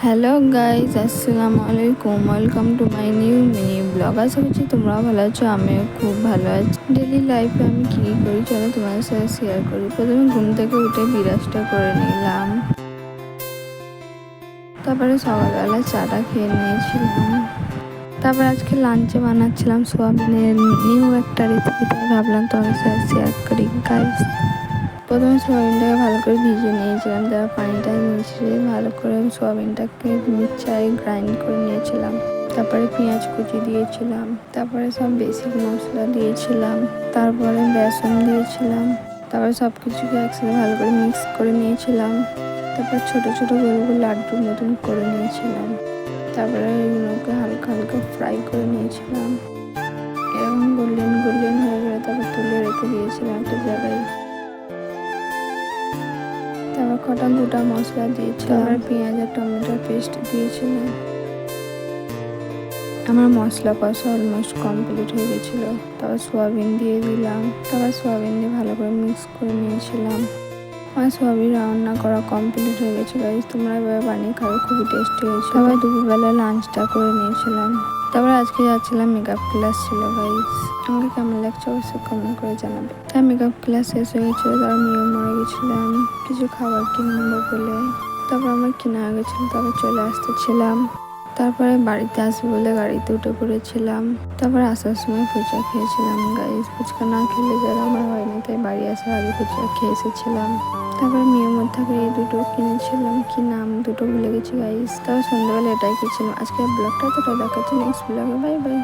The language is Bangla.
হ্যালো গাইজ, আসসালামু আলাইকুম। Welcome to my new mini blog. আশা করছি তোমরাও ভালো আছো, আমিও খুব ভালো আছি। ডেলি লাইফে আমি কী করি চলো তোমাদের সাথে শেয়ার করি। প্রথমে ঘুম থেকে উঠে বিরাজটা করে নিলাম, তারপরে সকালবেলা চাটা খেয়ে নিয়েছিলাম। তারপর আজকে লাঞ্চে বানাচ্ছিলাম সোয়াবিনের নিউ একটা রেসিপি, তাই ভাবলাম তোমাদের সাথে শেয়ার করি গাইজ। প্রথমে সোয়াবিনটাকে ভালো করে ভিজিয়ে নিয়েছিলাম, তারপর পানিটা মিশিয়ে ভালো করে সোয়াবিনটাকে মিক্সচারে গ্রাইন্ড করে নিয়েছিলাম। তারপরে পেঁয়াজ কুচি দিয়েছিলাম, তারপরে সব বেসিক মশলা দিয়েছিলাম, তারপরে বেসন দিয়েছিলাম, তারপরে সব কিছুকে একসাথে ভালো করে মিক্স করে নিয়েছিলাম। তারপর ছোট ছোট গোল গোল লাড্ডুর মতন করে নিয়েছিলাম। তারপরে এগুলোকে হালকা হালকা ফ্রাই করে নিয়েছিলাম। এরকম গোল্ডেন গোল্ডেন হয়ে গেলে তারপর তুলে রেখে দিয়েছিলাম একটা জায়গায়। তারপর কটা গোটা মশলা দিয়েছিলাম, তারপর পেঁয়াজ আর টমেটোর পেস্ট দিয়েছিলাম। আমার মশলা কষা অলমোস্ট কমপ্লিট হয়ে গেছিলো। তারপর সোয়াবিন দিয়ে দিলাম, তারপর সোয়াবিন দিয়ে ভালো করে মিক্স করে নিয়েছিলাম। আমার সোয়াবিন রান্না করা কমপ্লিট হয়ে গেছে গাইজ, তোমরা এভাবে বানিয়ে খাবে, খুবই টেস্টি হয়েছে। তারপর দুপুরবেলা লাঞ্চটা করে নিয়েছিলাম। তারপরে আজকে যাচ্ছিলাম, মেকআপ ক্লাস ছিল গাইজ। আমাকে কেমন লাগছে অবশ্যই কমেন্ট করে জানাবে। তার মেকআপ ক্লাস শেষ হয়ে গেছিলো, তারপর মেয়েও মরে গেছিলাম কিছু খাবার কিনবো বলে। তারপর আমার কেনা হয়ে গেছিলো, তারপর চলে আসতেছিলাম। তারপরে বাড়িতে আসবো বলে গাড়িতে উঠে পড়েছিলাম। তারপর আসার সময় ফুচকা খেয়েছিলাম গাইজ। ফুচকা না খেলে যারা আমার হয়নি, তাই বাড়ি আসার আগে ফুচকা খেয়ে এসেছিলাম। তারপর মেয়ের মধ্যে এই দুটো কিনেছিলাম, কি নাম দুটো ভুলে গেছি গাইজ। তারপর সন্ধ্যাবেলা এটাই খেয়েছিলাম। আজকের ব্লগটা তো দেখাচ্ছি, নেক্সট ব্লগে বাই বাই।